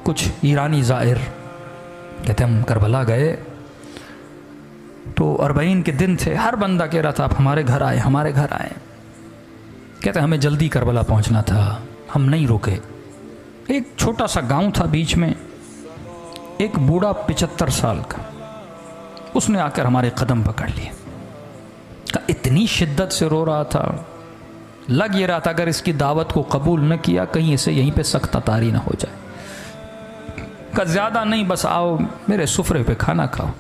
کچھ ایرانی زائر کہتے ہم کربلا گئے تو 40 کے دن تھے، ہر بندہ کہہ رہا تھا آپ ہمارے گھر آئے ہمارے گھر آئے، کہتے ہمیں جلدی کربلا پہنچنا تھا، ہم نہیں رکے۔ ایک چھوٹا سا گاؤں تھا بیچ میں، ایک بوڑھا 75 سال کا، اس نے آ کر ہمارے قدم پکڑ لیے، اتنی شدت سے رو رہا تھا، لگ یہ رہا تھا اگر اس کی دعوت کو قبول نہ کیا کہیں اسے یہیں پہ سخت تاری نہ ہو جائے۔ کہ زیادہ نہیں، بس آؤ میرے سفرے پہ کھانا کھاؤ،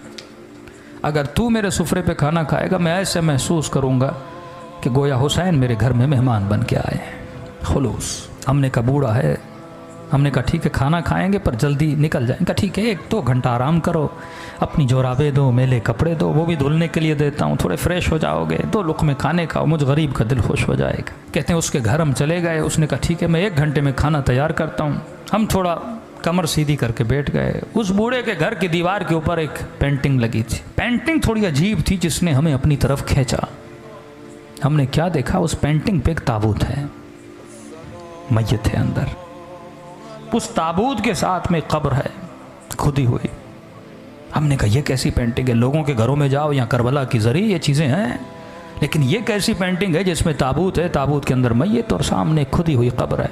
اگر تو میرے سفرے پہ کھانا کھائے گا میں ایسے محسوس کروں گا کہ گویا حسین میرے گھر میں مہمان بن کے آئے ہیں۔ خلوص ہم نے کہا بوڑھا ہے، ہم نے کہا ٹھیک ہے کھانا کھائیں گے پر جلدی نکل جائیں گے، ٹھیک ہے 1-2 گھنٹہ آرام کرو، اپنی جورابیں دو، میلے کپڑے دو، وہ بھی دھلنے کے لیے دیتا ہوں، تھوڑے فریش ہو جاؤ گے، 2 لقمے کھانے کھاؤ، مجھ غریب کا دل خوش ہو جائے گا۔ کہتے ہیں اس کے گھر ہم چلے گئے، اس نے کہا ٹھیک ہے میں 1 گھنٹے میں کھانا تیار کرتا ہوں۔ ہم تھوڑا کمر سیدھی کر کے بیٹھ گئے، اس بوڑھے کے گھر کی دیوار کے اوپر ایک پینٹنگ لگی تھی، پینٹنگ تھوڑی عجیب تھی جس نے ہمیں اپنی طرف کھینچا۔ ہم نے کیا دیکھا، اس پینٹنگ پہ ایک تابوت ہے، میت ہے اندر، اس تابوت کے ساتھ میں قبر ہے کھدی ہوئی۔ ہم نے کہا یہ کیسی پینٹنگ ہے، لوگوں کے گھروں میں جاؤ یا کربلا کی ذریعے یہ چیزیں ہیں، لیکن یہ کیسی پینٹنگ ہے جس میں تابوت ہے، تابوت کے اندر میت اور سامنے کھدی ہوئی قبر ہے۔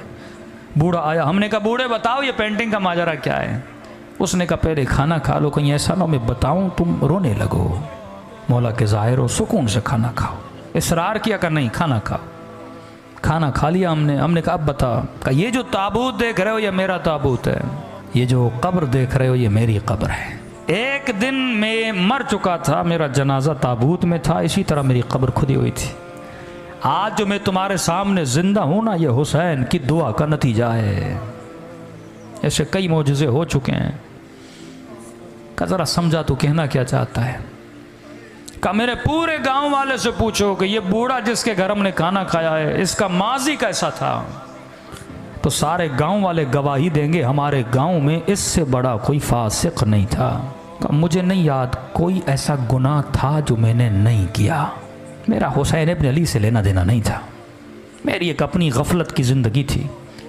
بوڑھا آیا، ہم نے کہا بوڑھے بتاؤ یہ پینٹنگ کا ماجرا کیا ہے؟ اس نے کہا پہلے کھانا کھا لو، کہیں ایسا نہ میں بتاؤں تم رونے لگو، مولا کے ظاہر ہو، سکون سے کھانا کھاؤ۔ اصرار کیا کہ نہیں کھانا کھاؤ۔ کھانا کھا لیا ہم نے کہا اب بتا، کہ یہ جو تابوت دیکھ رہے ہو یہ میرا تابوت ہے، یہ جو قبر دیکھ رہے ہو یہ میری قبر ہے۔ ایک دن میں مر چکا تھا، میرا جنازہ تابوت میں تھا، اسی طرح میری قبر کھدی ہوئی تھی۔ آج جو میں تمہارے سامنے زندہ ہوں نا، یہ حسین کی دعا کا نتیجہ ہے۔ ایسے کئی معجزے ہو چکے ہیں۔ کہ ذرا سمجھا تو کہنا کیا چاہتا ہے؟ کہ میرے پورے گاؤں والے سے پوچھو کہ یہ بوڑھا جس کے گھر ہم نے کھانا کھایا ہے اس کا ماضی کیسا تھا، تو سارے گاؤں والے گواہی دیں گے ہمارے گاؤں میں اس سے بڑا کوئی فاسق نہیں تھا۔ کہ مجھے نہیں یاد کوئی ایسا گناہ تھا جو میں نے نہیں کیا، میرا حسین ابن علی سے لینا دینا نہیں تھا، میری ایک اپنی غفلت کی زندگی تھی۔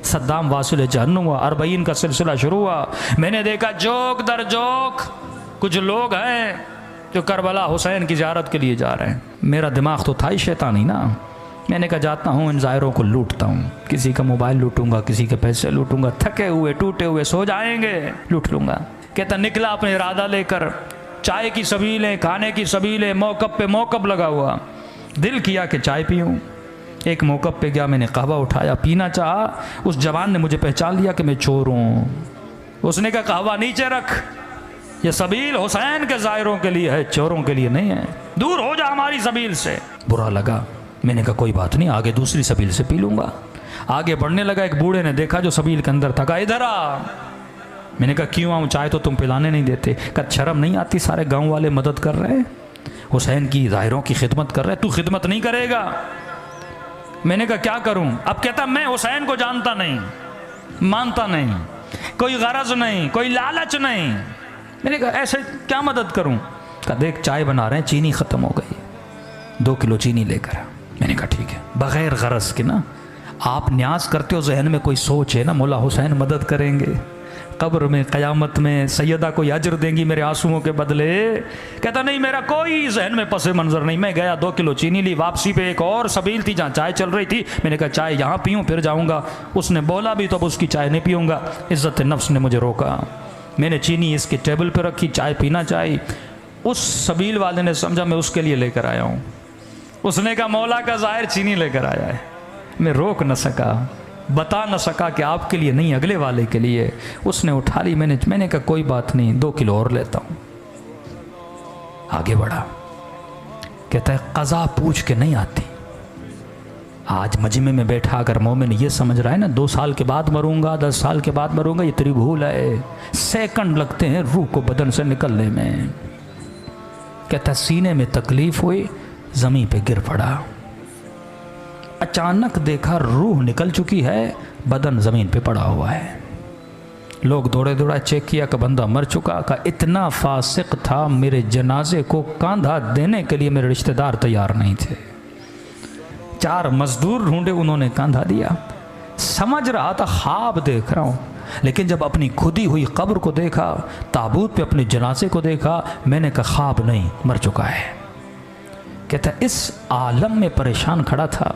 صدام واصل جہنم ہوا، 40 کا سلسلہ شروع ہوا، میں نے دیکھا جوک در جوک کچھ لوگ ہیں جو کربلا حسین کی زیارت کے لیے جا رہے ہیں۔ میرا دماغ تو تھا ہی شیطانی نا، میں نے کہا جاتا ہوں ان ظاہروں کو لوٹتا ہوں، کسی کا موبائل لوٹوں گا، کسی کے پیسے لوٹوں گا، تھکے ہوئے ٹوٹے ہوئے سو جائیں گے لوٹ لوں گا۔ کہتا نکلا اپنے ارادہ لے کر، چائے کی سبیلیں، کھانے کی سبیلیں، موقف پہ موقف لگا ہوا، دل کیا کہ چائے پیوں۔ ایک موقف پہ گیا، میں نے قہوہ اٹھایا، پینا چاہا، اس جوان نے مجھے پہچان لیا کہ میں چور ہوں۔ اس نے کہا قہوہ نیچے رکھ، یہ سبیل حسین کے زائروں کے لیے ہے، چوروں کے لیے نہیں ہے، دور ہو جا ہماری سبیل سے۔ برا لگا، میں نے کہا کوئی بات نہیں، آگے دوسری سبیل سے پی لوں گا۔ آگے بڑھنے لگا، ایک بوڑھے نے دیکھا جو سبیل کے اندر تھا، کہا ادھر آ۔ میں نے کہا کیوں آؤں، چائے تو تم پلانے نہیں دیتے۔ کہا شرم نہیں آتی، سارے گاؤں والے مدد کر رہے ہیں، حسین کی ظاہروں کی خدمت کر رہے، تو خدمت نہیں کرے گا؟ میں نے کہا کیا کروں؟ اب کہتا میں حسین کو جانتا نہیں، مانتا نہیں، کوئی غرض نہیں، کوئی لالچ نہیں۔ میں نے کہا ایسے کیا مدد کروں؟ کہا دیکھ چائے بنا رہے ہیں، چینی ختم ہو گئی، 2 کلو چینی لے کر۔ میں نے کہا ٹھیک ہے، بغیر غرض کے نا، آپ نیاز کرتے ہو ذہن میں کوئی سوچ ہے نا، مولا حسین مدد کریں گے قبر میں، قیامت میں، سیدہ کو اجر دیں گی میرے آنسوؤں کے بدلے۔ کہتا نہیں میرا کوئی ذہن میں پس منظر نہیں۔ میں گیا 2 کلو چینی لی، واپسی پہ ایک اور سبیل تھی جہاں چائے چل رہی تھی، میں نے کہا چائے یہاں پیوں پھر جاؤں گا۔ اس نے بولا بھی تو اب اس کی چائے نہیں پیوں گا، عزت نفس نے مجھے روکا۔ میں نے چینی اس کے ٹیبل پہ رکھی، چائے پینا چاہی، اس سبیل والے نے سمجھا میں اس کے لیے لے کر آیا ہوں۔ اس نے کہا مولا کا ظاہر چینی لے کر آیا ہے۔ میں روک نہ سکا، بتا نہ سکا کہ آپ کے لیے نہیں اگلے والے کے لیے۔ اس نے اٹھا لی، میں نے کہا کوئی بات نہیں، 2 کلو اور لیتا ہوں۔ آگے بڑھا، کہتا ہے قضا پوچھ کے نہیں آتی۔ آج مجمع میں بیٹھا اگر مومن یہ سمجھ رہا ہے نا 2 سال کے بعد مروں گا، 10 سال کے بعد مروں گا، یہ تیری بھول ہے۔ سیکنڈ لگتے ہیں روح کو بدن سے نکلنے میں۔ کہتا سینے میں تکلیف ہوئی، زمین پہ گر پڑا، اچانک دیکھا روح نکل چکی ہے، بدن زمین پہ پڑا ہوا ہے۔ لوگ دوڑے دوڑا چیک کیا کہ بندہ مر چکا۔ کہ اتنا فاسق تھا، میرے جنازے کو کاندھا دینے کے لیے میرے رشتہ دار تیار نہیں تھے۔ 4 مزدور ڈھونڈے، انہوں نے کاندھا دیا۔ سمجھ رہا تھا خواب دیکھ رہا ہوں، لیکن جب اپنی کھدی ہوئی قبر کو دیکھا، تابوت پہ اپنے جنازے کو دیکھا، میں نے کہا خواب نہیں، مر چکا ہے۔ کہتا ہے اس عالم میں پریشان کھڑا تھا،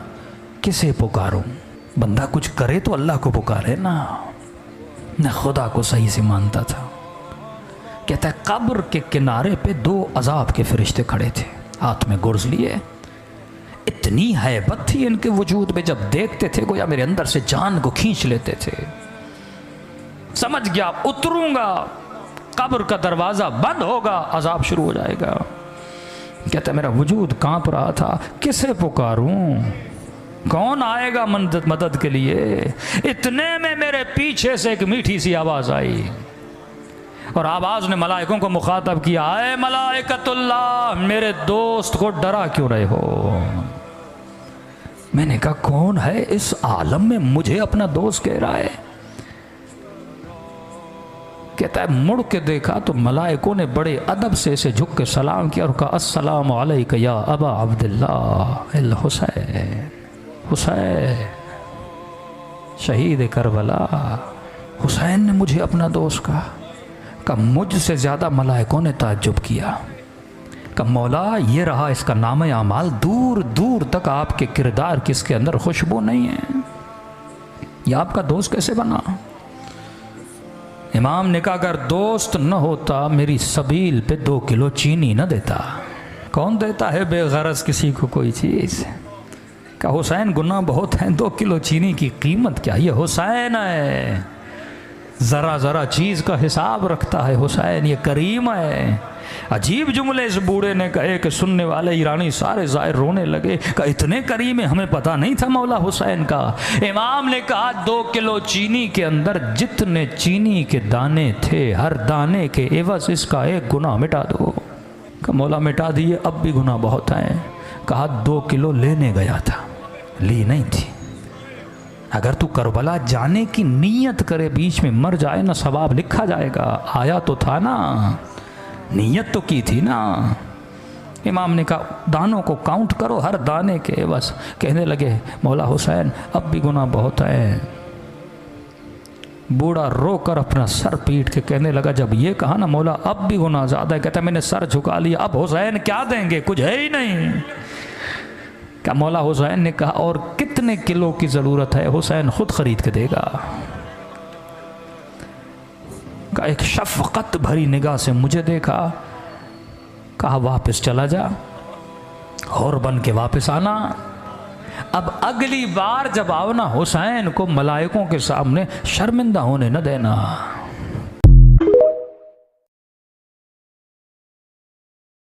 کسے پکاروں؟ بندہ کچھ کرے تو اللہ کو پکارے نا، نہ خدا کو صحیح سے مانتا تھا۔ کہتا ہے قبر کے کنارے پہ 2 عذاب کے فرشتے کھڑے تھے، ہاتھ میں گرز لیے، اتنی ہیبت تھی ان کے وجود میں، جب دیکھتے تھے گویا میرے اندر سے جان کو کھینچ لیتے تھے۔ سمجھ گیا اتروں گا، قبر کا دروازہ بند ہوگا، عذاب شروع ہو جائے گا۔ کہتا ہے میرا وجود کانپ رہا تھا، کسے پکاروں؟ کون آئے گا مدد کے لیے؟ اتنے میں میرے پیچھے سے ایک میٹھی سی آواز آئی، اور آواز نے ملائکوں کو مخاطب کیا، اے ملائکۃ اللہ، میرے دوست کو ڈرا کیوں رہے ہو؟ میں نے کہا کون ہے اس عالم میں مجھے اپنا دوست کہہ رہا ہے؟ کہتا ہے مڑ کے دیکھا تو ملائکوں نے بڑے ادب سے اسے جھک کے سلام کیا اور کہا السلام علیک یا ابا عبداللہ الحسین، حسین شہید کربلا۔ حسین نے مجھے اپنا دوست کہا۔ کہ مجھ سے زیادہ ملائکوں نے تعجب کیا کہ مولا یہ رہا اس کا نام اعمال، دور دور تک آپ کے کردار کی اس کے اندر خوشبو نہیں ہے، یہ آپ کا دوست کیسے بنا؟ امام نے کہا اگر دوست نہ ہوتا میری سبیل پہ 2 کلو چینی نہ دیتا۔ کون دیتا ہے بے غرض کسی کو کوئی چیز؟ کہ حسین گناہ بہت ہیں، 2 کلو چینی کی قیمت کیا؟ یہ حسین ہے، ذرا ذرا چیز کا حساب رکھتا ہے حسین، یہ کریم ہے۔ عجیب جملے اس بوڑھے نے کہے کہ سننے والے ایرانی سارے زائر رونے لگے کہ اتنے کریم ہمیں پتہ نہیں تھا مولا حسین کا۔ امام نے کہا 2 کلو چینی کے اندر جتنے چینی کے دانے تھے، ہر دانے کے عوض اس کا 1 گناہ مٹا دو۔ کہ مولا مٹا دیے، اب بھی گناہ بہت ہیں۔ کہا 2 کلو لینے گیا تھا، لی نہیں تھی۔ اگر تو کربلا جانے کی نیت کرے بیچ میں مر جائے نا، ثواب لکھا جائے گا۔ آیا تو تھا نا، نیت تو کی تھی نا۔ امام نے کہا دانوں کو کاؤنٹ کرو، ہر دانے کے بس۔ کہنے لگے مولا حسین اب بھی گناہ بہت ہے۔ بوڑھا رو کر اپنا سر پیٹ کے کہنے لگا جب یہ کہا نا مولا اب بھی گناہ زیادہ ہے، کہتا ہے میں نے سر جھکا لیا، اب حسین کیا دیں گے؟ کچھ ہے ہی نہیں۔ کہ مولا حسین نے کہا اور کتنے کلو کی ضرورت ہے؟ حسین خود خرید کے دے گا۔ کہ ایک شفقت بھری نگاہ سے مجھے دیکھا، کہا واپس چلا جا اور بن کے واپس آنا، اب اگلی بار جب آؤ نا حسین کو ملائکوں کے سامنے شرمندہ ہونے نہ دینا۔